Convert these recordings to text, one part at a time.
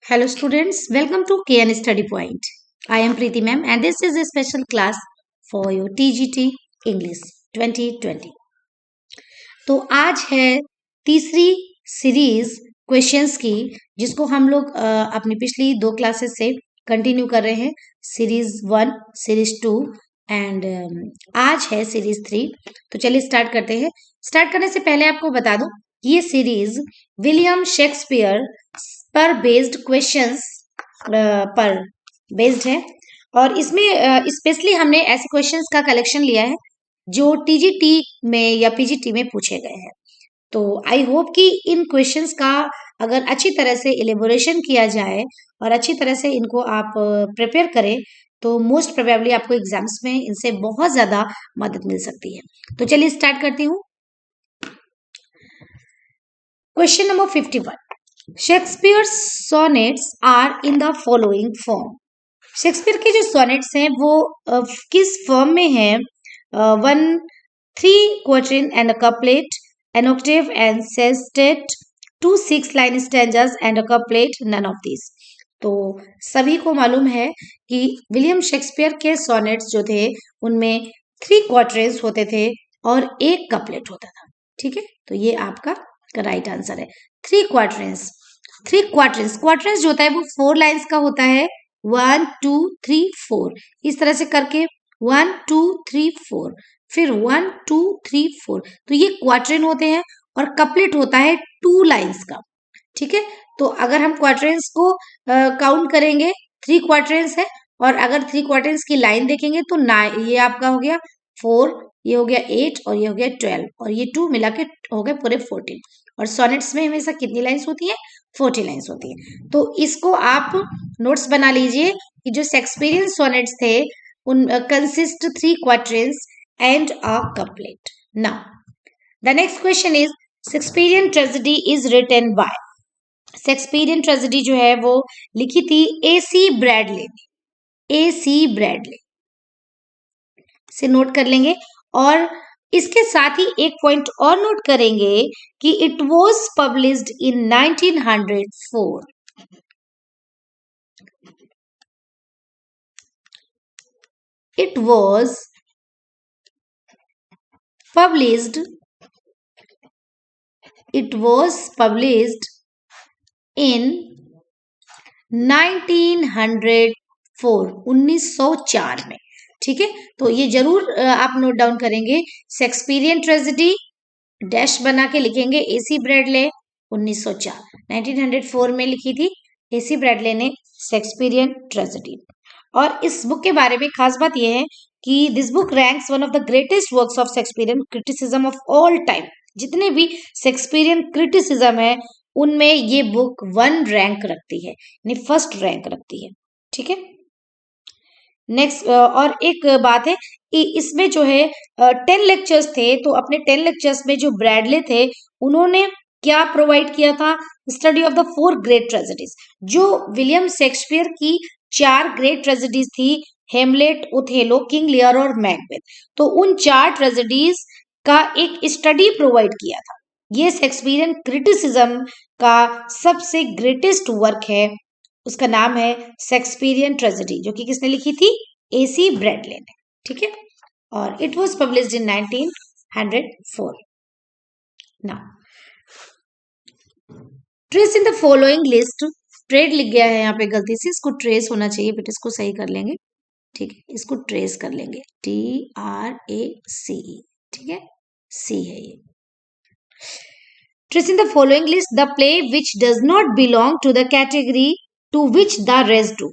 Hello students, welcome to KN Study Point. I am Preeti ma'am and this is a special class for your TGT English 2020. तो आज है तीसरी series questions की जिसको हम लोग अपनी पिछली दो क्लासेस से कंटिन्यू कर रहे हैं। सीरीज 1, सीरीज 2 एंड आज है सीरीज 3। तो चलिए स्टार्ट करते हैं। स्टार्ट करने से पहले आपको बता दूं ये सीरीज विलियम शेक्सपियर पर बेस्ड क्वेश्चंस पर बेस्ड है और इसमें स्पेशली हमने ऐसे क्वेश्चंस का कलेक्शन लिया है जो टीजीटी में या पीजीटी में पूछे गए हैं। तो आई होप कि इन क्वेश्चंस का अगर अच्छी तरह से एलिबोरेशन किया जाए और अच्छी तरह से इनको आप प्रिपेयर करें तो मोस्ट प्रोबेबली आपको एग्जाम्स में इनसे बहुत ज्यादा मदद मिल सकती है। तो चलिए स्टार्ट करती हूँ। Question number 51, Shakespeare sonnets are in the following form. Shakespeare के जो सोनेट्स हैं वो किस फॉर्म में है? 1 3 quatrain and a couplet, an octave and sestet, 2 6-line stanzas and a couplet, none of these। तो सभी को मालूम है कि विलियम शेक्सपियर के सोनेट्स जो थे उनमें 3 क्वार्टर्स होते थे और एक कपलेट होता था। ठीक है, तो ये आपका राइट आंसर है। 3 क्वार्टर्स। क्वार्टर्स जो होता है वो 4 लाइन्स का होता है। 1 2 3 4 इस तरह से करके 1 2 3 4 फिर 1 2 3 4, तो ये क्वार्टरन होते हैं और कपलेट होता है 2 लाइन्स का। ठीक है, तो अगर हम क्वार्टरन्स को काउंट करेंगे 3 क्वार्टरन्स है और अगर 3 क्वार्टरन्स की लाइन देखेंगे तो ये आपका हो गया 4, ये हो गया 8 और ये हो गया 12 और ये 2 मिला के हो गए पूरे 14। और सोनेट्स में हमेशा कितनी लाइन्स होती है? 40 लाइन्स होती है। तो इसको आप नोट्स बना लीजिए कि जो शेक्सपियरियन सोनेट्स थे उन consist 3 क्वार्टरन्स and a couplet. Now, the next question is Shakespearean tragedy is written by। Shakespearean tragedy जो है वो लिखी थी AC ब्रैडले ने। AC ब्रैडले से नोट कर लेंगे और इसके साथ ही एक पॉइंट और नोट करेंगे कि it was published in 1904। It was published in 1904 1904 में। ठीक है, तो ये जरूर आप नोट डाउन करेंगे। शेक्सपियरियन ट्रेजेडी डैश बना के लिखेंगे AC ब्रैडले 1904 में लिखी थी AC ब्रैडले ने शेक्सपियरियन ट्रेजेडी। और इस बुक के बारे में खास बात यह है कि this book ranks one of the greatest works of Shakespearean criticism of all time. जितने भी शेक्सपियरियन क्रिटिसिज्म है उनमें ये बुक 1 रैंक रखती है, यानी फर्स्ट रैंक रखती है। ठीक है, नेक्स्ट और एक बात है कि इसमें जो है 10 लेक्चर्स थे, तो अपने 10 लेक्चर्स में जो ब्रैडले थे उन्होंने क्या प्रोवाइड किया था? Study of the 4 great tragedies. जो विलियम शेक्सपियर की 4 ग्रेट ट्रेजेडीज थी, हेमलेट, ओथेलो, किंग लियर और मैकबेथ, तो उन 4 ट्रेजेडीज का एक स्टडी प्रोवाइड किया था। ये शेक्सपियरियन क्रिटिसिज्म का सबसे ग्रेटेस्ट वर्क है, उसका नाम है शेक्सपियरियन ट्रेजेडी, जो कि किसने लिखी थी? AC ब्रैडले ने। ठीक है, और it was published in 1904। Now trace in the following list. Trade लिख गया है यहाँ पे गलती से, इसको ट्रेस होना चाहिए, बट इसको सही कर लेंगे। ठीक है, इसको ट्रेस कर लेंगे, TRACE। ठीक है, C है ये। Trace in the following list the play which does not belong to the category to which the rest do.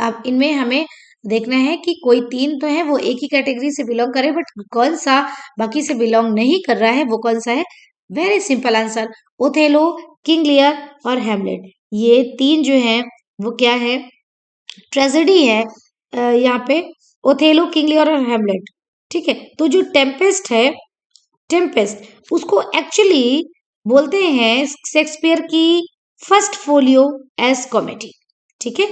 अब इनमें हमें देखना है कि कोई 3 तो है वो एक ही कैटेगरी से बिलोंग करे, बट कौन सा बाकी से बिलोंग नहीं कर रहा है वो कौन सा है? Very simple answer, Othello, King Lear और हेमलेट। ये 3 जो है वो क्या है? ट्रेजेडी है। यहाँ पे ओथेलो, किंग लियर और हेमलेट। ठीक है, तो जो टेम्पेस्ट है, टेम्पेस्ट उसको एक्चुअली बोलते हैं शेक्सपियर की फर्स्ट फोलियो एज कॉमेडी। ठीक है,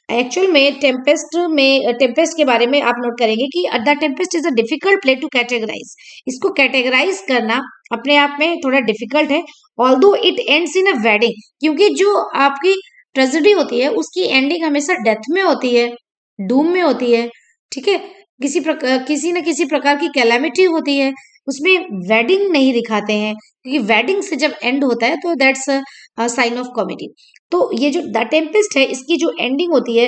एक्चुअल में टेम्पेस्ट के बारे में आप नोट करेंगे कि the Tempest is a difficult play to categorize. इसको कैटेगराइज करना अपने आप में थोड़ा डिफिकल्ट है, although it ends in a wedding, क्योंकि जो आपकी ट्रेजेडी होती है उसकी एंडिंग हमेशा डेथ में होती है, डूम में होती है, ठीक है, किसी न किसी प्रकार की कैलेमिटी होती है, उसमें वेडिंग नहीं दिखाते हैं, क्योंकि वेडिंग से जब एंड होता है तो that's a sign of comedy. तो ये जो द टेम्पेस्ट है इसकी जो एंडिंग होती है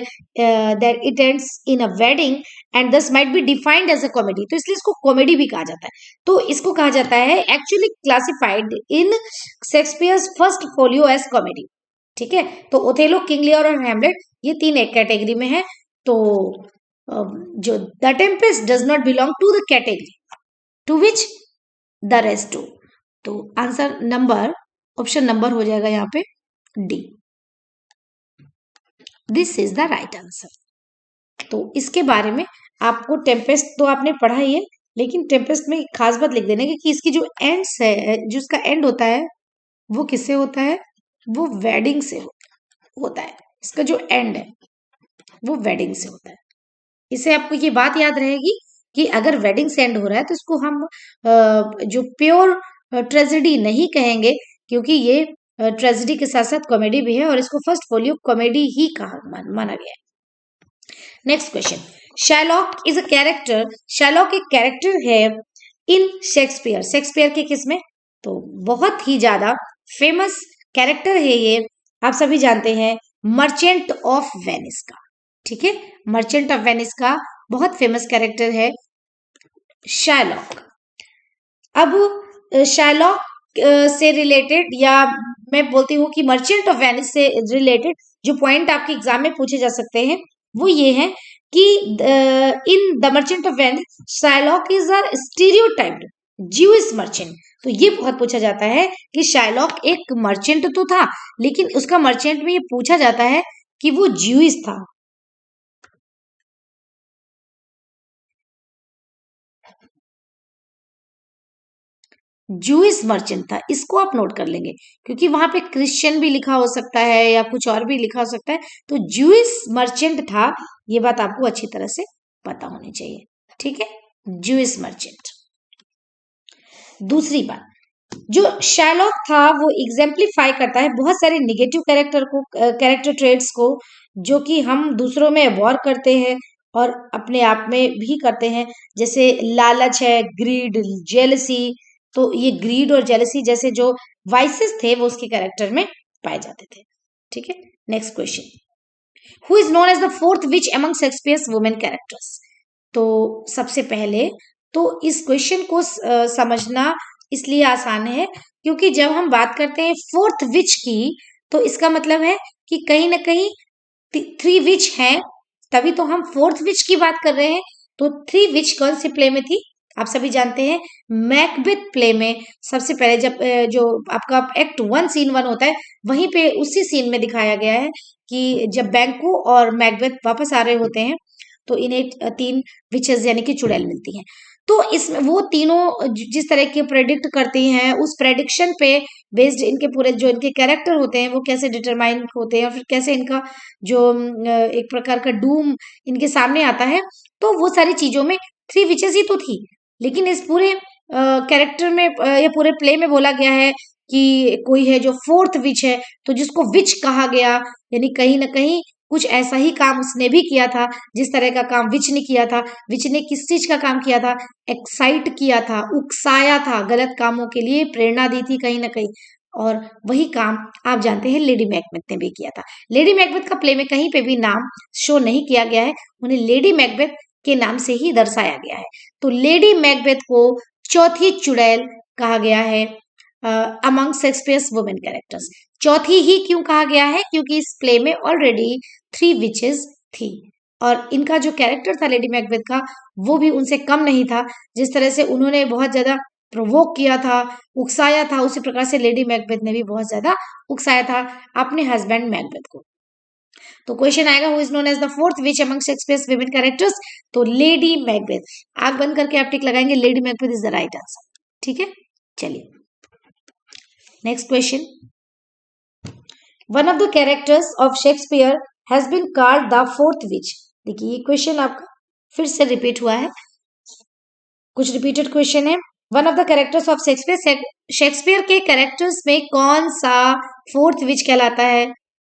that it ends in a wedding and this might be defined as a comedy, तो इसलिए इसको कॉमेडी भी कहा जाता है। तो इसको कहा जाता है actually classified in Shakespeare's first folio as comedy, ठीक है। तो ओथेलो, किंग लियर और हैमलेट ये तीन एक कैटेगरी में है। तो जो the Tempest does not belong to the category to which the rest to. तो आंसर नंबर, ऑप्शन नंबर हो जाएगा यहाँ पे D, this is the right answer. तो इसके बारे में आपको टेम्पेस्ट तो आपने पढ़ा ही है, लेकिन टेम्पेस्ट में खास बात लिख देने कि इसकी जो एंड्स है, जो इसका एंड होता है वो किससे होता है, वो वेडिंग से होता है। इसका जो एंड है वो वेडिंग से होता है। इसे आपको ये बात याद रहेगी कि अगर वेडिंग से एंड हो रहा है तो इसको हम जो प्योर ट्रेजेडी नहीं कहेंगे, क्योंकि ये ट्रेजेडी के साथ साथ कॉमेडी भी है और इसको फर्स्ट फोलियो कॉमेडी ही कहा माना गया है। Next question, Sherlock is a character, Sherlock एक कैरेक्टर है इन शेक्सपियर, शेक्सपियर के किसमें, तो बहुत ही ज्यादा फेमस कैरेक्टर है ये, आप सभी जानते हैं, मर्चेंट ऑफ वेनिस का, ठीक है, मर्चेंट ऑफ वेनिस का बहुत फेमस कैरेक्टर है शार्लॉक। अब शार्लॉक से रिलेटेड, या मैं बोलती हूँ कि मर्चेंट ऑफ वेनिस से रिलेटेड जो पॉइंट आपके एग्जाम में पूछे जा सकते हैं वो ये है कि in the merchant of Venice Sherlock is a stereotyped Jewish merchant. तो ये बहुत पूछा जाता है कि शार्लॉक एक मर्चेंट तो था, लेकिन उसका मर्चेंट में ये पूछा जाता है कि वो ज्यूइश था। जूइश मर्चेंट था, इसको आप नोट कर लेंगे, क्योंकि वहां पे क्रिश्चियन भी लिखा हो सकता है या कुछ और भी लिखा हो सकता है। तो जूइश मर्चेंट था, ये बात आपको अच्छी तरह से पता होनी चाहिए, ठीक है, जूइश मर्चेंट। दूसरी बात, जो शार्लॉक था वो एग्जाम्प्लीफाई करता है बहुत सारे निगेटिव कैरेक्टर ट्रेड्स को, जो कि हम दूसरों में अबॉर करते हैं और अपने आप में भी करते हैं, जैसे लालच है, ग्रीड, जेलसी। तो ये ग्रीड और जेलसी जैसे जो वाइसेस थे वो उसके कैरेक्टर में पाए जाते थे, ठीक है। Next question, who is known as the fourth witch among Shakespeare's women characters. तो सबसे पहले तो इस क्वेश्चन को समझना इसलिए आसान है क्योंकि जब हम बात करते हैं फोर्थ विच की, तो इसका मतलब है कि कहीं ना कहीं थ्री विच हैं, तभी तो हम फोर्थ विच की बात कर रहे हैं। तो थ्री विच कौन सी प्ले में थी, आप सभी जानते हैं, मैकबेथ प्ले में। सबसे पहले जब जो आपका एक्ट 1 सीन 1 होता है, वहीं पे उसी सीन में दिखाया गया है कि जब बैंको और मैकबेथ वापस आ रहे होते हैं तो इन्हें तीन विचेस यानी कि चुड़ैल मिलती हैं। तो इसमें वो तीनों जिस तरह के प्रेडिक्ट करती हैं, उस प्रेडिक्शन पे बेस्ड इनके पूरे जो इनके कैरेक्टर होते हैं वो कैसे डिटरमाइन होते हैं और फिर कैसे इनका जो एक प्रकार का डूम इनके सामने आता है। तो वो सारी चीजों में थ्री विचेस ही तो थी, लेकिन इस पूरे कैरेक्टर में या पूरे प्ले में बोला गया है कि कोई है जो फोर्थ विच है, तो जिसको विच कहा गया, यानी कहीं ना कहीं कुछ ऐसा ही काम उसने भी किया था जिस तरह का काम विच ने किया था। विच ने किस चीज का काम किया था, एक्साइट किया था, उकसाया था, गलत कामों के लिए प्रेरणा दी थी कहीं ना कहीं। और वही काम आप जानते हैं लेडी मैकबेथ ने भी किया था। लेडी मैकबेथ का प्ले में कहीं पे भी नाम शो नहीं किया गया है, उन्हें लेडी मैकबेथ के नाम से ही दर्शाया गया है। तो लेडी मैकबेथ को चौथी चुड़ैल कहा गया है अमंग शेक्सपियर्स वुमेन कैरेक्टर्स। चौथी ही क्यों कहा गया है, क्योंकि इस प्ले में ऑलरेडी थ्री विचेस थी और इनका जो कैरेक्टर था लेडी मैकबेथ का वो भी उनसे कम नहीं था। जिस तरह से उन्होंने बहुत ज्यादा प्रोवोक किया था, उकसाया था, उसी प्रकार से लेडी मैकबेथ ने भी बहुत ज्यादा उकसाया था अपने हस्बैंड मैकबेथ को। तो क्वेश्चन आएगा who is known as the fourth witch among Shakespeare's women characters, तो लेडी मैकबेथ। आंख बंद करके आप टिक लगाएंगे, Lady Macbeth is the right answer, ठीक है। चलिए next question, one of the characters of Shakespeare has been called the fourth witch. देखिए ये क्वेश्चन आपका फिर से रिपीट हुआ है, कुछ रिपीटेड क्वेश्चन है। One of the characters of Shakespeare, Shakespeare के कैरेक्टर्स में कौन सा फोर्थ विच कहलाता है,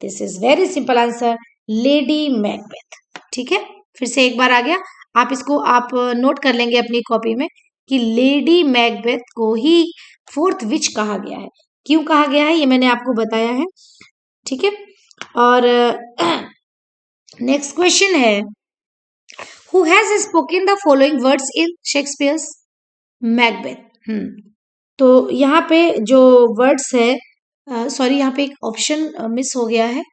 this is very simple answer, lady Macbeth. ठीक है, फिर से एक बार आ गया, आप इसको आप नोट कर लेंगे अपनी कॉपी में कि लेडी मैकबेथ को ही फोर्थ विच कहा गया है। क्यों कहा गया है ये मैंने आपको बताया है। ठीक है, और नेक्स्ट क्वेश्चन है, who has spoken the following words in Shakespeare's Macbeth. तो यहाँ पे जो वर्ड्स है, सॉरी यहाँ पे एक ऑप्शन मिस हो गया है,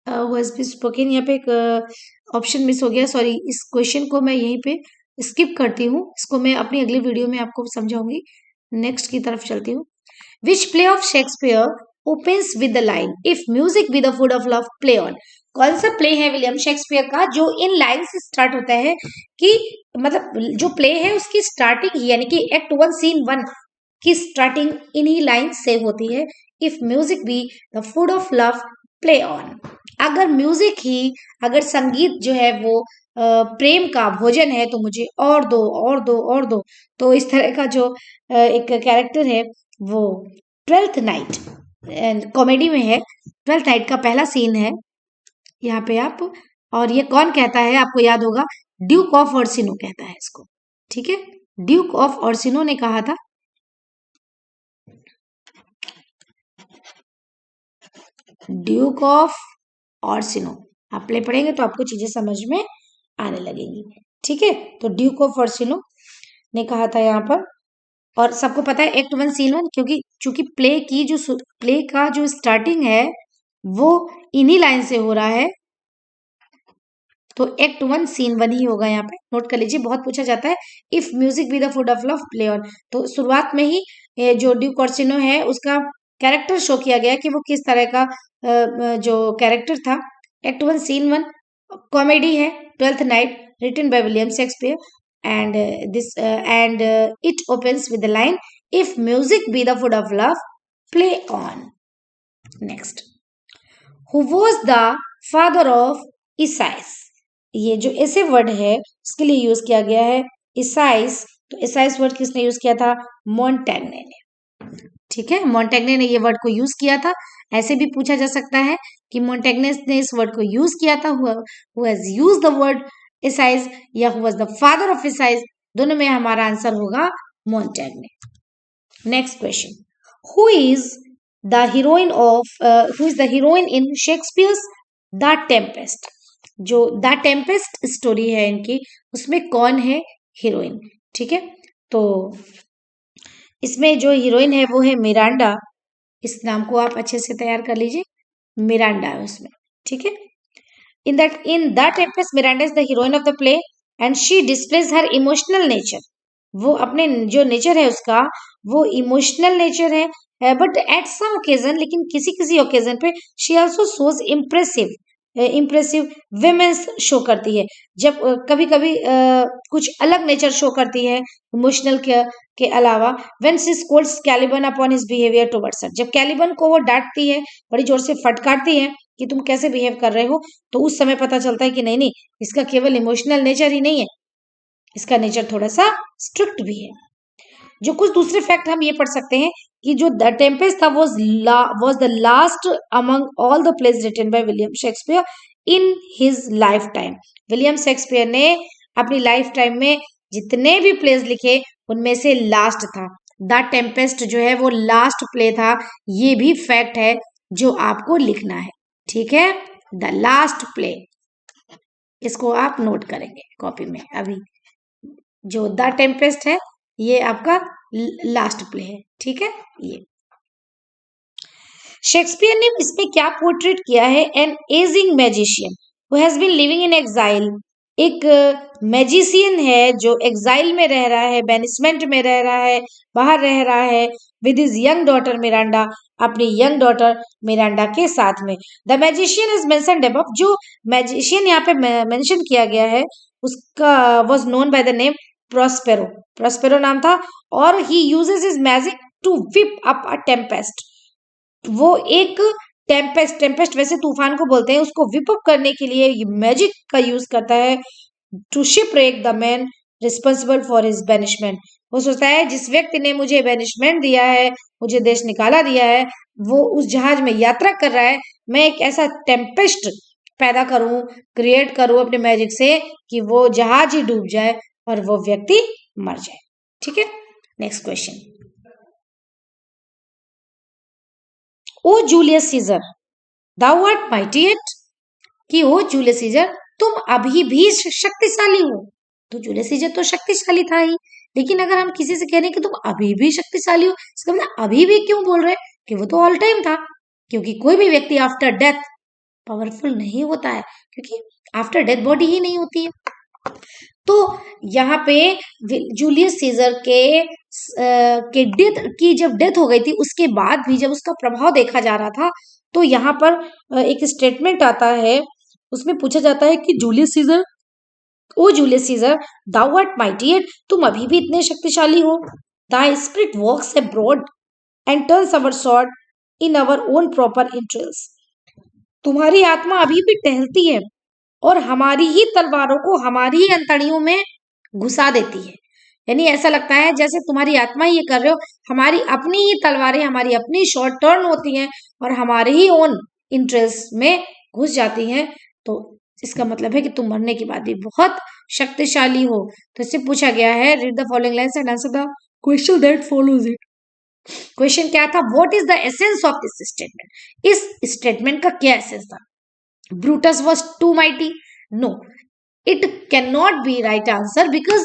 हु हैज बीन स्पोकन, यहाँ पे एक ऑप्शन मिस हो गया, सॉरी। इस क्वेश्चन को मैं यहीं पे स्किप करती हूँ, इसको मैं अपनी अगली वीडियो में आपको समझाऊंगी। नेक्स्ट की तरफ चलती हूँ। विच play of Shakespeare opens with the line if music be the food of love, play on. कौन सा प्ले है विलियम शेक्सपियर का जो इन लाइन से स्टार्ट होता है, कि मतलब जो प्ले है उसकी स्टार्टिंग यानी कि एक्ट 1 सीन 1 की स्टार्टिंग इन्हीं लाइन से होती है, if music be the food of love, play on. अगर म्यूजिक ही, अगर संगीत जो है वो प्रेम का भोजन है तो मुझे और दो और दो और दो। तो इस तरह का जो एक कैरेक्टर है वो ट्वेल्थ नाइट कॉमेडी में है, ट्वेल्थ नाइट का पहला सीन है यहाँ पे आप, और ये कौन कहता है आपको याद होगा, ड्यूक ऑफ ऑर्सिनो कहता है इसको। ठीक है, ड्यूक ऑफ ऑर्सिनो ने कहा था। ड्यूक ऑफ ऑर्सिनो, आप प्ले पढ़ेंगे तो आपको चीजें समझ में आने लगेंगी। ठीक है, तो ड्यूक ऑफ ऑर्सिनो ने कहा था यहाँ पर, और सबको पता है एक्ट 1 सीन 1, क्योंकि चूंकि प्ले का जो स्टार्टिंग है वो इन्हीं लाइन से हो रहा है, तो एक्ट 1 सीन 1 ही होगा। यहाँ पे नोट कर लीजिए, बहुत पूछा जाता है, if music be the food of love, play on. तो शुरुआत में ही जो ड्यूक ऑर्सिनो है उसका कैरेक्टर शो किया गया कि वो किस तरह का जो कैरेक्टर था। एक्ट 1 सीन 1 कॉमेडी है, twelfth night, written by William Shakespeare, and it opens with the line, if music be the food of love, play on. Next, who was the father of Aeschylus? ये जो ऐसे word है इसके लिए use किया गया है Aeschylus। तो Aeschylus वर्ड किसने यूज किया था, मोंटेग्ने ने। ठीक है, मोंटेग्ने ने ये वर्ड को यूज किया था। ऐसे भी पूछा जा सकता है कि मोंटेग्ने ने इस वर्ड को यूज किया था, who has used the word Aeschylus, या who was the father of Aeschylus, दोनों में हमारा आंसर होगा Montaigne. Next question, who is the heroine in Shakespeare's The Tempest? जो द टेम्पेस्ट स्टोरी है इनकी, उसमें कौन है हीरोइन? ठीक है, तो इसमें जो हीरोइन है वो है मिरांडा। इस नाम को आप अच्छे से तैयार कर लीजिए, मिरांडा है उसमें। ठीक है, in The Tempest, Miranda is the heroine of the play and she displays her emotional nature. वो अपने जो नेचर है उसका वो इमोशनल नेचर है, बट एट सम ओकेजन, लेकिन किसी किसी ओकेजन पे she also shows impressive women's show करती है। जब कभी कभी कुछ अलग नेचर शो करती है इमोशनल के अलावा, when she Scholz Caliban upon his behaviour towards हर, जब कैलिबन को वो डांटती है, बड़ी जोर से फटकारती है कि तुम कैसे बिहेव कर रहे हो, तो उस समय पता चलता है कि नहीं नहीं, इसका केवल इमोशनल नेचर ही नहीं है, इसका नेचर थोड़ा सा स्ट्रिक्ट भी है। जो कुछ दूसरे फैक्ट हम ये पढ़ सकते हैं कि जो द टेम्पेस्ट था was the last among all the plays written by William Shakespeare in his lifetime. William Shakespeare ने अपनी लाइफ टाइम में जितने भी प्लेस लिखे उनमें से लास्ट था। द टेम्पेस्ट जो है वो लास्ट प्ले था, ये भी फैक्ट है जो आपको लिखना है। ठीक है, द लास्ट प्ले, इसको आप नोट करेंगे कॉपी में। अभी जो द टेम्पेस्ट है ये आपका लास्ट प्ले है। ठीक है, ये शेक्सपियर ने इसमें क्या पोर्ट्रेट किया है, an aging magician who has been living in exile. एक मैजिशियन है जो एग्जाइल में रह रहा है, बैनिसमेंट में रह रहा है, बाहर रह रहा है, with his young daughter Miranda, अपनी यंग डॉटर मिरांडा के साथ में। The magician is mentioned above, जो मैजिशियन यहाँ पे मेंशन किया गया है उसका was known by the name Prospero, Prospero नाम था, और he uses his magic to whip up a tempest. वो एक टेम्पेस्ट वैसे तूफान को बोलते हैं, उसको विप अप करने के लिए मैजिक का यूज करता है, to shipwreck the man responsible for his banishment, वो सोचता है जिस व्यक्ति ने मुझे बेनिशमेंट दिया है, मुझे देश निकाला दिया है, वो उस जहाज में यात्रा कर रहा है, मैं एक ऐसा टेम्पेस्ट पैदा करूं, क्रिएट करूं अपने मैजिक से कि वो जहाज ही डूब जाए और वो व्यक्ति मर जाए। ठीक है, next question. O Julius Caesar thou art mighty yet, कि ओ जूलियस सीजर तुम अभी भी शक्तिशाली हो। तो जूलियस सीजर तो शक्तिशाली था ही, लेकिन अगर हम किसी से कह रहे हैं कि तुम अभी भी शक्तिशाली हो, इसका मतलब अभी भी क्यों बोल रहे हैं कि वो तो ऑल टाइम था, क्योंकि कोई भी व्यक्ति आफ्टर डेथ पावरफुल नहीं होता है, क्योंकि आफ्टर डेथ बॉडी ही नहीं होती है। तो यहाँ पे जूलियस सीजर के डेथ की जब डेथ हो गई थी, उसके बाद भी जब उसका प्रभाव देखा जा रहा था, तो यहाँ पर एक स्टेटमेंट आता है, उसमें पूछा जाता है कि Julius Caesar, O Julius Caesar thou art mighty yet, तुम अभी भी इतने शक्तिशाली हो। Thy spirit walks abroad and turns our sword in our own proper interest, तुम्हारी आत्मा अभी भी टहलती है और हमारी ही तलवारों को हमारी ही अंतड़ियों में घुसा देती है। यानी ऐसा लगता है जैसे तुम्हारी आत्मा ये कर रहे हो, हमारी अपनी ही तलवारें, हमारी अपनी शॉर्ट टर्न होती हैं और हमारे ही ओन इंटरेस्ट में घुस जाती हैं। तो इसका मतलब है कि तुम मरने के बाद भी बहुत शक्तिशाली हो। तो इससे पूछा गया है, read the following lines and answer the question that follows it. Question क्या था, what is the essence of this statement, इस स्टेटमेंट का क्या एसेंस था। Brutus was too mighty, no, it can not be right answer because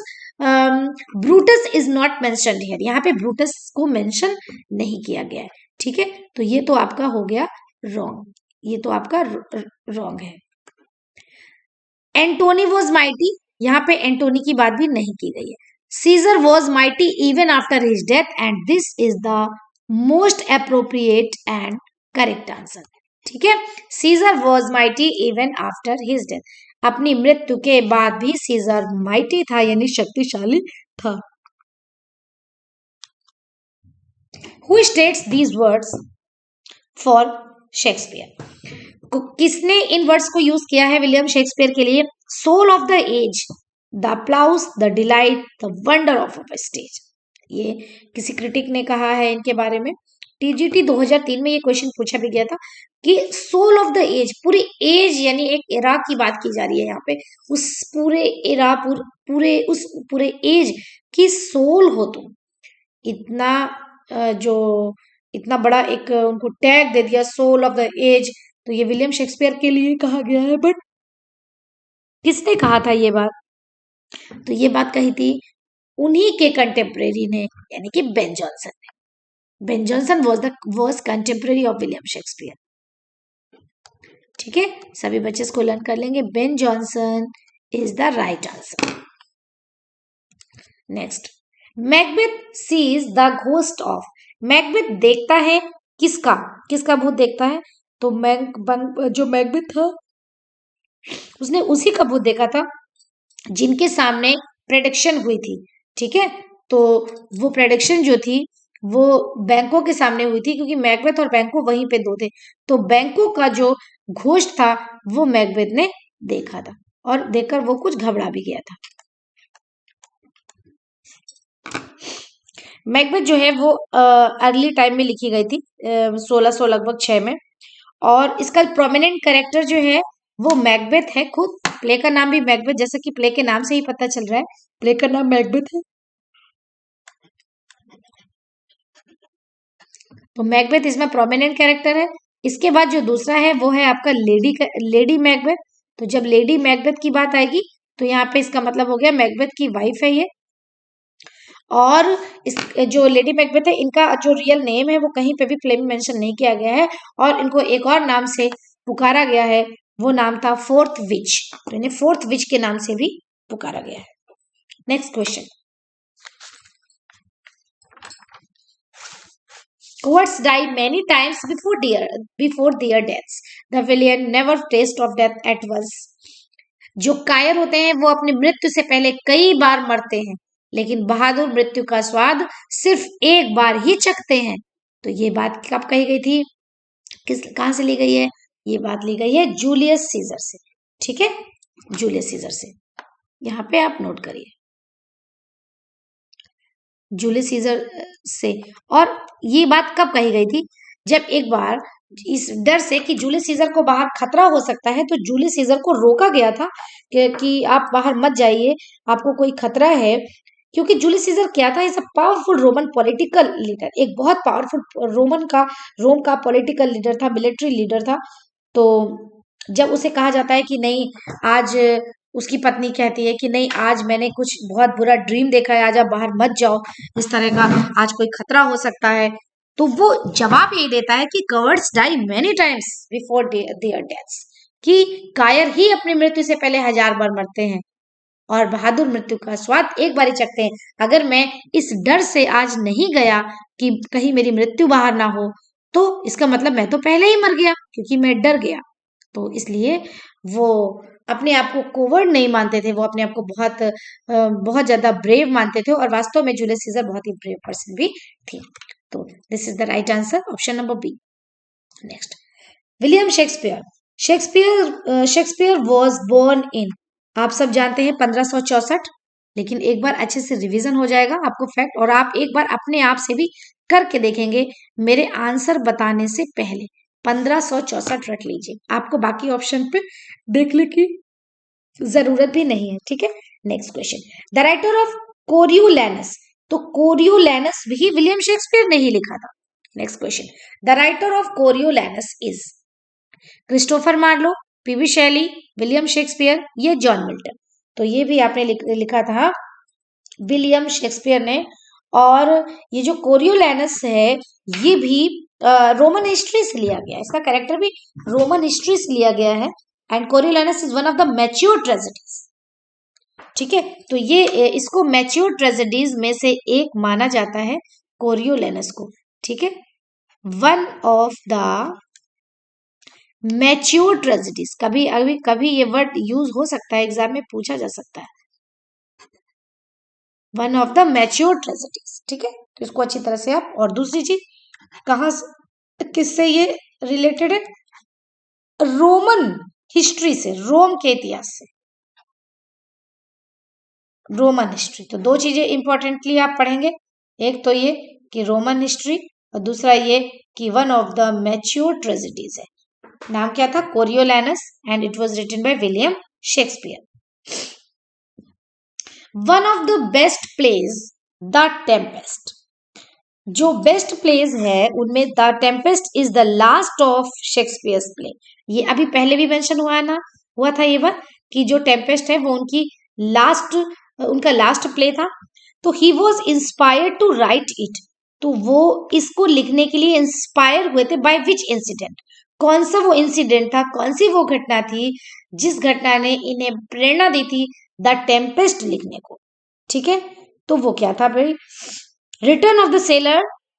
Brutus is not mentioned here, यहाँ पे Brutus को mention नहीं किया गया है। ठीक है, तो ये तो आपका हो गया रॉन्ग, ये तो आपका रॉन्ग है। एंटोनी वॉज माइटी, यहाँ पे एंटोनी की बात भी नहीं की गई है। Caesar was mighty even after his death and this is the most appropriate and correct answer. ठीक है, Caesar was mighty even after his death, अपनी मृत्यु के बाद भी सीजर माइटी था, यानी शक्तिशाली था। Who states these words for Shakespeare, किसने इन वर्ड्स को यूज किया है विलियम शेक्सपियर के लिए। Soul of the age, the applause, the delight, the wonder of a stage, ये किसी क्रिटिक ने कहा है इनके बारे में। टीजीटी 2003 में ये क्वेश्चन पूछा भी गया था कि सोल ऑफ द एज, पूरी एज यानी एक एरा की बात की जा रही है यहाँ पे, उस पूरे एरा पूरे एज की सोल हो तुम, इतना जो इतना बड़ा एक उनको टैग दे दिया, सोल ऑफ द एज। तो ये विलियम शेक्सपियर के लिए कहा गया है, बट किसने कहा था ये बात, तो ये बात कही थी उन्हीं के कंटेम्परेरी ने, यानी कि बेन जॉनसन ने। Ben Jonson was contemporary of William Shakespeare. ठीक है, सभी बच्चे इसको लर्न कर लेंगे, Ben Jonson is the right answer. Next, Macbeth sees the ghost of, Macbeth देखता है किसका भूत देखता है, तो जो मैकबेथ था उसने उसी का भूत देखा था जिनके सामने प्रेडिक्शन हुई थी। ठीक है, तो वो प्रेडिक्शन जो थी वो बैंकों के सामने हुई थी, क्योंकि मैकबेथ और बैंको वहीं पे दो थे, तो बैंकों का जो घोस्ट था वो मैकबेथ ने देखा था और देखकर वो कुछ घबरा भी गया था। मैकबेथ जो है वो अर्ली टाइम में लिखी गई थी, 1600 लगभग 6 में, और इसका प्रोमिनेंट कैरेक्टर जो है वो मैकबेथ है खुद। प्ले का नाम भी मैकबेथ, जैसे कि प्ले के नाम से ही पता चल रहा है, प्ले का नाम मैकबेथ है। तो मैकबेथ इसमें प्रोमिनेंट कैरेक्टर है। इसके बाद जो दूसरा है वो है आपका लेडी मैकबेथ। तो जब लेडी मैकबेथ की बात आएगी तो यहाँ पे इसका मतलब हो गया मैकबेथ की वाइफ है ये। और इस जो लेडी मैकबेथ है इनका जो रियल नेम है वो कहीं पे भी प्ले में मेंशन नहीं किया गया है, और इनको एक और नाम से पुकारा गया है, वो नाम था फोर्थ विच, तो इन्हें फोर्थ विच के नाम से भी पुकारा गया है। Next question, Cowards die many times before their deaths. The villain never taste of death at once. जो कायर होते हैं वो अपनी मृत्यु से पहले कई बार मरते हैं, लेकिन बहादुर मृत्यु का स्वाद सिर्फ एक बार ही चखते हैं। तो ये बात कब कही गई थी, कहां से ली गई है, ये बात ली गई है जूलियस सीजर से। ठीक है, जूलियस सीजर से, यहाँ पे आप नोट करिए। जूलियस सीजर से। और ये बात कब कही गई थी? जब एक बार इस डर से कि जूलियस सीजर को बाहर खतरा हो सकता है, तो जूलियस सीजर को रोका गया था कि आप बाहर मत जाइए, आपको कोई खतरा है। क्योंकि जूलियस सीजर क्या था? Is a powerful Roman political leader, एक बहुत पावरफुल रोम का पॉलिटिकल लीडर था, मिलिट्री लीडर था। तो जब उसे कहा जाता है कि नहीं, आज उसकी पत्नी कहती है कि नहीं, आज मैंने कुछ बहुत बुरा ड्रीम देखा है, आज आप बाहर मत जाओ, इस तरह का आज कोई खतरा हो सकता है। तो वो जवाब यही देता है कि cowards die many times before their deaths, कि कायर ही अपनी मृत्यु से पहले 1000 बार मरते हैं और बहादुर मृत्यु का स्वाद एक बार ही चखते हैं। अगर मैं इस डर से आज नहीं गया कि कहीं मेरी मृत्यु बाहर ना हो, तो इसका मतलब मैं तो पहले ही मर गया, क्योंकि मैं डर गया। तो इसलिए वो अपने आप को कोवर्ड नहीं मानते थे, वो अपने आप को बहुत ज्यादा ब्रेव मानते थे, और वास्तव में जूलियस सीजर बहुत ही ब्रेव पर्सन भी थी। तो this is the right answer, option number B. Next, William Shakespeare. Shakespeare was born in, आप सब जानते हैं 1564, लेकिन एक बार अच्छे से रिवीजन हो जाएगा आपको फैक्ट, और आप एक बार अपने आप से भी करके देखेंगे मेरे आंसर बताने से पहले। 1564 रख लीजिए, आपको बाकी ऑप्शन पे देखने की जरूरत भी नहीं है, ठीक है। Next question, the writer of Coriolanus, तो कोरियोलैनस भी विलियम शेक्सपियर ने ही लिखा था। Next question, the writer of Coriolanus is Christopher Marlowe, PV Shelley, William Shakespeare, ये जॉन मिल्टन। तो ये भी आपने लिखा था विलियम शेक्सपियर ने। और ये जो कोरियोलैनस है, ये भी रोमन हिस्ट्री से लिया गया है, इसका कैरेक्टर भी रोमन हिस्ट्री से लिया गया है। And Coriolanus is one of the mature tragedies, ठीक है। तो ये इसको मैच्योर ट्रेजेडीज में से एक माना जाता है कोरियोलैनस को, ठीक है। One of the mature tragedies, कभी अभी कभी ये वर्ड यूज हो सकता है, एग्जाम में पूछा जा सकता है, one of the mature tragedies, ठीक है। तो इसको अच्छी तरह से आप, और दूसरी चीज कहां किससे ये रिलेटेड है? रोमन हिस्ट्री से, रोम के इतिहास से, रोमन हिस्ट्री। तो दो चीजें इंपॉर्टेंटली आप पढ़ेंगे, एक तो ये कि रोमन हिस्ट्री, और दूसरा ये कि one of the mature tragedies है। नाम क्या था? Coriolanus, and it was written by William Shakespeare. One of the best plays, the Tempest, जो बेस्ट प्लेज है उनमें the Tempest is the last of Shakespeare's play. ये अभी पहले भी मेंशन हुआ था ये बात, कि जो टेम्पेस्ट है वो उनका लास्ट प्ले था। तो he was inspired to write it, तो वो इसको लिखने के लिए इंस्पायर हुए थे बाय विच इंसिडेंट, कौन सा वो इंसिडेंट था, कौन सी वो घटना थी जिस घटना ने इन्हें प्रेरणा दी थी द टेम्पेस्ट लिखने को, ठीक है। तो वो क्या था भाई? Return of the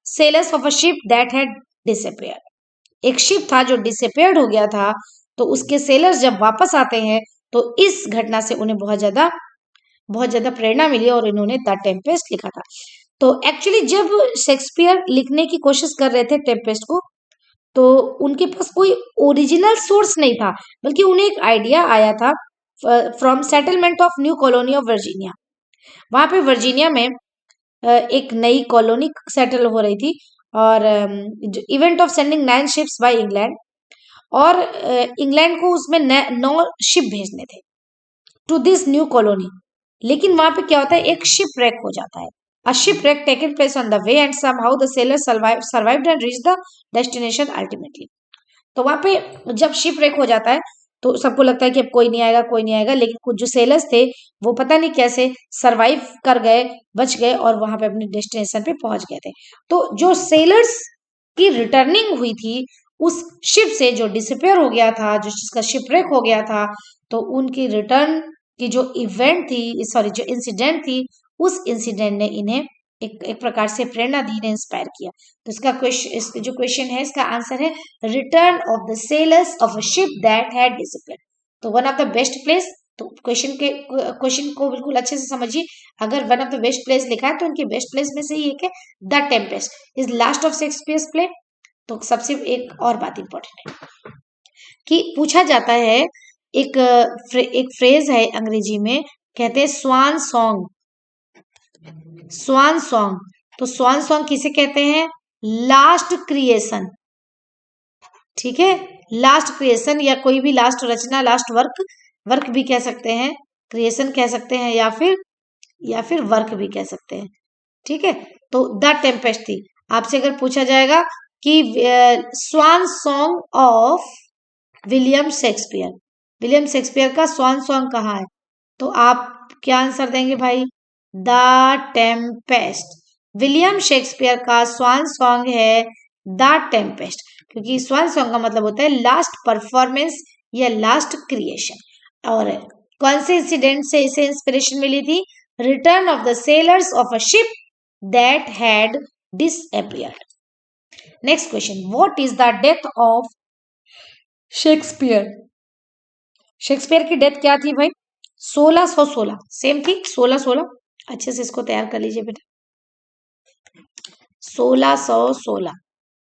sailors of a ship that had disappeared, एक शिप था जो डिसअपियर्ड हो गया था, तो उसके सेलर्स जब वापस आते हैं तो इस घटना से उन्हें बहुत ज्यादा प्रेरणा मिली और इन्होंने द टेम्पेस्ट लिखा था। तो एक्चुअली जब शेक्सपियर लिखने की कोशिश कर रहे थे टेम्पेस्ट को, तो उनके पास कोई ओरिजिनल सोर्स नहीं था, बल्कि उन्हें एक आइडिया आया था from settlement of new colony of Virginia. वहां पे वर्जीनिया में एक नई कॉलोनी सेटल हो रही थी, और event of sending 9 ships by England, और इंग्लैंड को उसमें 9 शिप भेजने थे टू दिस न्यू कॉलोनी। लेकिन वहां पे क्या होता है, एक शिप रेक हो जाता है, a ship wreck taken place on the way and somehow the sailor survived and reach the destination ultimately. तो वहां पे जब शिप रेक हो जाता है तो सबको लगता है कि अब कोई नहीं आएगा, लेकिन कुछ जो सेलर्स थे वो पता नहीं कैसे सरवाइव कर गए, बच गए, और वहां पे अपने डेस्टिनेशन पे पहुंच गए थे। तो जो सेलर्स की रिटर्निंग हुई थी उस शिप से जो डिसअपियर हो गया था, जो जिसका शिपरेक हो गया था, तो उनकी रिटर्न की जो इवेंट थी, सॉरी जो इंसिडेंट थी, उस इंसिडेंट ने इन्हें एक प्रकार से प्रेरणा दी, इन्हें इंस्पायर किया। तो इसका जो क्वेश्चन है, इसका आंसर है return of the sailors of a ship that had disappeared. तो one of the best plays, तो क्वेश्चन को बिल्कुल अच्छे से समझिए। अगर one of the best plays लिखा है तो उनकी बेस्ट प्लेस में से ही एक है the Tempest is last of Shakespeare's play. तो सबसे एक और बात इंपॉर्टेंट है कि पूछा जाता है, एक फ्रेज है अंग्रेजी में, कहते हैं स्वान सॉन्ग, स्वान सॉन्ग, तो स्वान सॉन्ग किसे कहते हैं? लास्ट क्रिएशन, ठीक है, लास्ट क्रिएशन या कोई भी लास्ट रचना, लास्ट वर्क, वर्क भी कह सकते हैं, क्रिएशन कह सकते हैं, या फिर वर्क भी कह सकते हैं, ठीक है। तो द टेम्पेस्ट थी। आपसे अगर पूछा जाएगा कि swan song of William Shakespeare, William Shakespeare का स्वान सॉन्ग कहाँ है, तो आप क्या आंसर देंगे भाई? The Tempest. विलियम शेक्सपियर का स्वान सॉन्ग है द टेम्पेस्ट, क्योंकि स्वान सॉन्ग का मतलब होता है लास्ट परफॉर्मेंस या लास्ट क्रिएशन। और कौन से इंसिडेंट से इसे इंस्पिरेशन मिली थी? Return of the sailors of a ship that had disappeared. Next question, what is the death of Shakespeare? Shakespeare की डेथ क्या थी भाई? 1616, सेम थी 1616, अच्छे से इसको तैयार कर लीजिए बेटा। 1616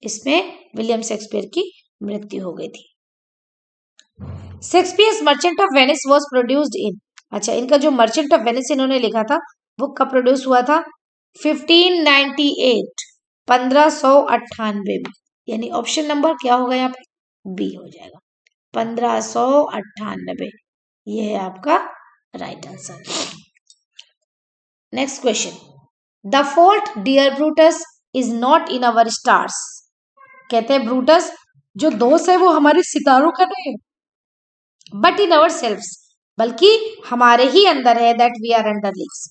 इसमें विलियम शेक्सपियर की मृत्यु हो गई थी। Shakespeare's merchant of Venice was produced in, अच्छा इनका जो मर्चेंट ऑफ वेनिस इन्होंने लिखा था वो कब प्रोड्यूस हुआ था? 1598, 1598 में, यानी ऑप्शन नंबर क्या होगा यहाँ पे? बी हो जाएगा, 1598, ये है आपका right answer. Next question, the fault dear Brutus is not in our stars. कहते हैं ब्रूटस जो दोष है वो हमारे सितारों का नहीं है, बट इन अवर सेल्व्स, बल्कि हमारे ही अंदर है, that we are under leaks.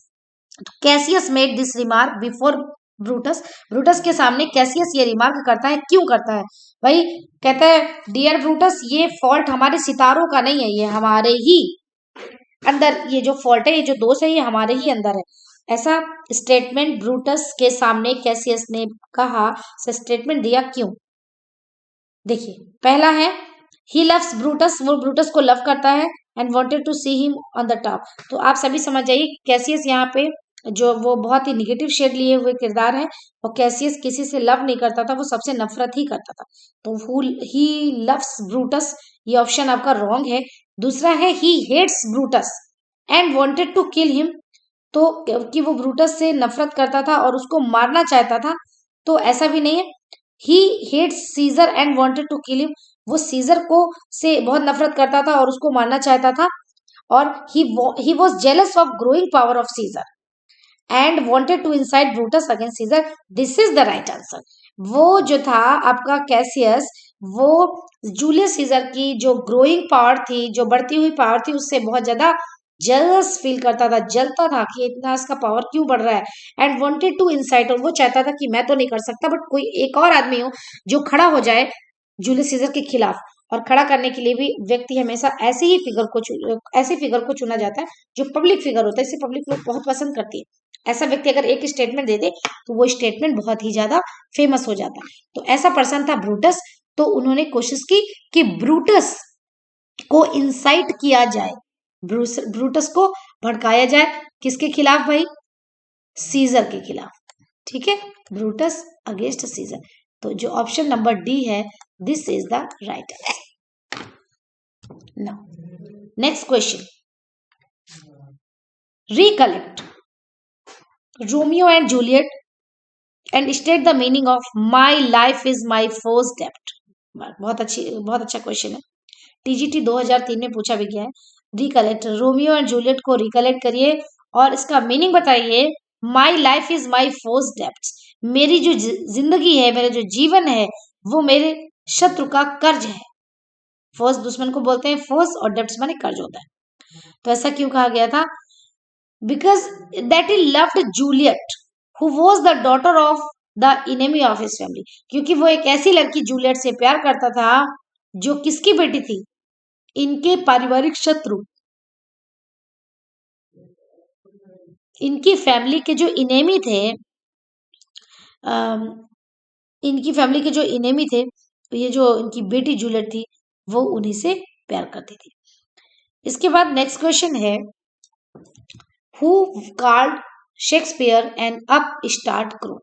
Cassius made this remark before Brutus, Brutus के सामने कैसियस ये रिमार्क करता है, क्यों करता है भाई? कहता है डियर ब्रूटस, ये फॉल्ट हमारे सितारों का नहीं है, ये हमारे ही अंदर, ये जो फॉल्ट है, ये जो दोष है, ये हमारे ही अंदर है। ऐसा स्टेटमेंट ब्रूटस के सामने कैसियस ने कहा, स्टेटमेंट दिया, क्यों? देखिए, पहला है ही लव्स ब्रूटस, वो ब्रूटस को लव करता है, and wanted to see him on the top. तो आप सभी समझ जाइए कैसियस यहाँ पे जो वो बहुत ही निगेटिव शेड लिए हुए किरदार है, और कैसियस किसी से लव नहीं करता था, वो सबसे नफरत ही करता था। तो ही लव्स ब्रूटस, ये ऑप्शन आपका रॉन्ग है। दूसरा है he hates Brutus and wanted to kill him, तो कि वो ब्रूटस से नफरत करता था और उसको मारना चाहता था, तो ऐसा भी नहीं है। He hates Caesar and wanted to kill him, वो सीजर को से बहुत नफरत करता था और उसको मारना चाहता था। और he was jealous of growing power of Caesar and wanted to incite Brutus against Caesar, this is the right answer. वो जो था आपका कैसियस, वो जूलियस सीजर की जो ग्रोइंग पावर थी, जो बढ़ती हुई पावर थी, उससे बहुत ज्यादा जेलस फील करता था, जलता था कि इतना इसका पावर क्यों बढ़ रहा है, एंड वांटेड टू इंसाइट, और वो चाहता था कि मैं तो नहीं कर सकता, बट कोई एक और आदमी हो जो खड़ा हो जाए जूलियस सीजर के खिलाफ। और खड़ा करने के लिए भी व्यक्ति हमेशा ऐसे फिगर को चुना जाता है जो पब्लिक फिगर होता है, इसे पब्लिक लोग बहुत पसंद करती है। ऐसा व्यक्ति अगर एक स्टेटमेंट दे दे तो वो स्टेटमेंट बहुत ही ज्यादा फेमस हो जाता है। तो ऐसा पर्सन था ब्रूटस। तो उन्होंने कोशिश की कि ब्रूटस को इंसाइट किया जाए, ब्रूटस को भड़काया जाए, किसके खिलाफ भाई? सीजर के खिलाफ, ठीक है, ब्रूटस अगेंस्ट सीजर। तो जो ऑप्शन नंबर डी है, this is the right answer. Now next question, recollect Romeo and Juliet and state the meaning of my life is my first डेब्ट। बहुत अच्छा क्वेश्चन है, टीजीटी 2003 में पूछा भी गया है। रिकलेक्ट, रोमियो एंड जूलियट को रिकलेक्ट करिए और इसका मीनिंग बताइए। माई लाइफ इज माई फर्स्ट डेब्ट, मेरी जो जिंदगी है, मेरा जो जीवन है, वो मेरे शत्रु का कर्ज है। फर्स्ट दुश्मन को बोलते हैं फर्स्ट, और डेब्ट्स माने कर्ज होता है। तो ऐसा क्यों कहा गया था? Because that he loved Juliet who was the daughter of the enemy of his family, क्योंकि वो एक ऐसी लड़की जूलियट से प्यार करता था जो किसकी बेटी थी? इनके पारिवारिक शत्रु, इनकी फैमिली के जो इनेमी थे, इनकी फैमिली के जो इनेमी थे, तो ये जो इनकी बेटी जूलियट थी वो उन्हीं से प्यार करती थी। इसके बाद नेक्स्ट क्वेश्चन है, who called Shakespeare an upstart crow?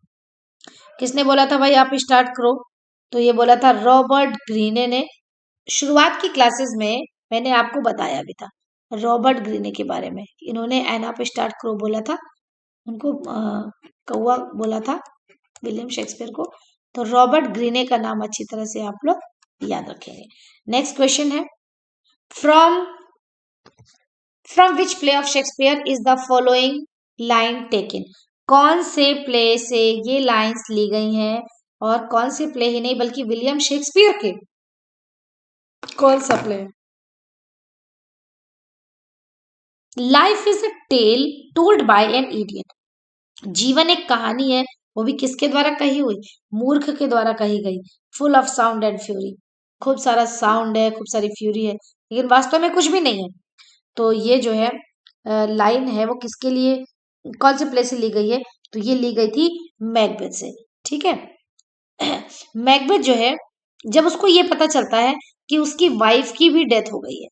किसने बोला था भाई अप स्टार्ट क्रो? तो ये बोला था रॉबर्ट ग्रीने ने। शुरुआत की क्लासेस में मैंने आपको बताया भी था रॉबर्ट ग्रीने के बारे में, इन्होंने एन अप स्टार्ट क्रो बोला था। उनको कौवा बोला था विलियम शेक्सपियर को। तो रॉबर्ट ग्रीने का नाम अच्छी तरह से आप लोग याद रखेंगे। नेक्स्ट क्वेश्चन है, from from which play of Shakespeare is the following line taken? कौन से प्ले से ये लाइंस ली गई हैं? और कौन से प्ले ही नहीं बल्कि विलियम शेक्सपियर के कौन सा play? Life is a tale told by an idiot. जीवन एक कहानी है, वो भी किसके द्वारा कही हुई? मूर्ख के द्वारा कही गई। Full of sound and fury, खूब सारा साउंड है, खूब सारी फ्यूरी है, लेकिन वास्तव में कुछ भी नहीं है। तो ये जो है लाइन है वो किसके लिए, कौन से प्ले से ली गई है? तो ये ली गई थी मैकबेथ से। ठीक है। मैकबेथ जो है, जब उसको ये पता चलता है कि उसकी वाइफ की भी डेथ हो गई है,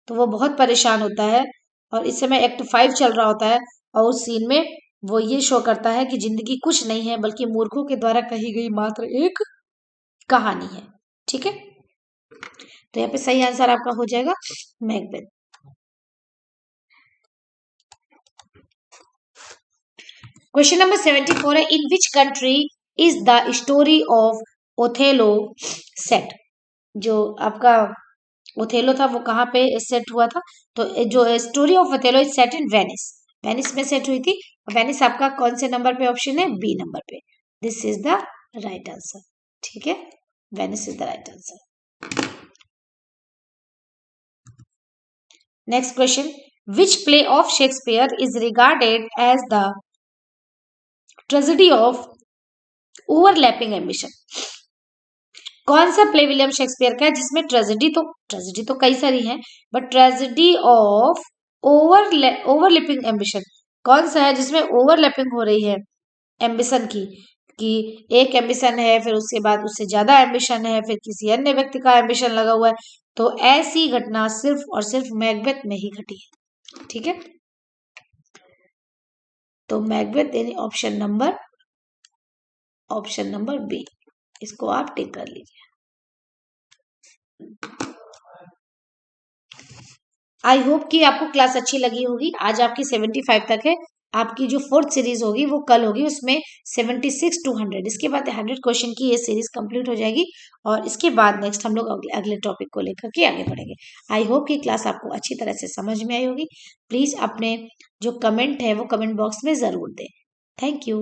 तो वो बहुत परेशान होता है। और इस समय एक्ट 5 चल रहा होता है, और उस सीन में वो ये शो करता है कि जिंदगी कुछ नहीं है बल्कि मूर्खों के द्वारा कही गई मात्र एक कहानी है। ठीक है। तो यहाँ पे सही आंसर आपका हो जाएगा मैकबेथ। क्वेश्चन नंबर 74 है, in which country is the story of Othello set? जो आपका ओथेलो था वो कहाँ पे सेट हुआ था? तो जो story of Othello is set in Venice. Venice में सेट हुई थी। वेनिस आपका कौन से नंबर पे ऑप्शन है? बी नंबर पे। This is the right answer. ठीक है, Venice is the right answer. Next question, which play of Shakespeare is regarded as the tragedy of overlapping ambition? कौन सा प्ले विलियम शेक्सपियर का है जिसमें ट्रेजेडी तो कई सारी हैं, but tragedy of overlapping ambition कौन सा है जिसमें ओवरलैपिंग हो रही है एम्बिशन की? कि एक एम्बिशन है, फिर उसके बाद उससे ज्यादा एम्बिशन है, फिर किसी अन्य व्यक्ति का एम्बिशन लगा हुआ है। तो ऐसी घटना सिर्फ और सिर्फ मैकबेथ में ही घटी है। ठीक है। तो मैकबेथ यानी ऑप्शन नंबर बी, इसको आप टिक कर लीजिए। आई होप कि आपको क्लास अच्छी लगी होगी। आज आपकी 75 तक है। आपकी जो 4th सीरीज होगी वो कल होगी, उसमें 76 to 100, इसके बाद 100 क्वेश्चन की ये सीरीज कंप्लीट हो जाएगी। और इसके बाद नेक्स्ट हम लोग अगले टॉपिक को लेकर के आगे बढ़ेंगे। आई होप कि क्लास आपको अच्छी तरह से समझ में आई होगी। प्लीज अपने जो कमेंट है वो कमेंट बॉक्स में जरूर दें। Thank you.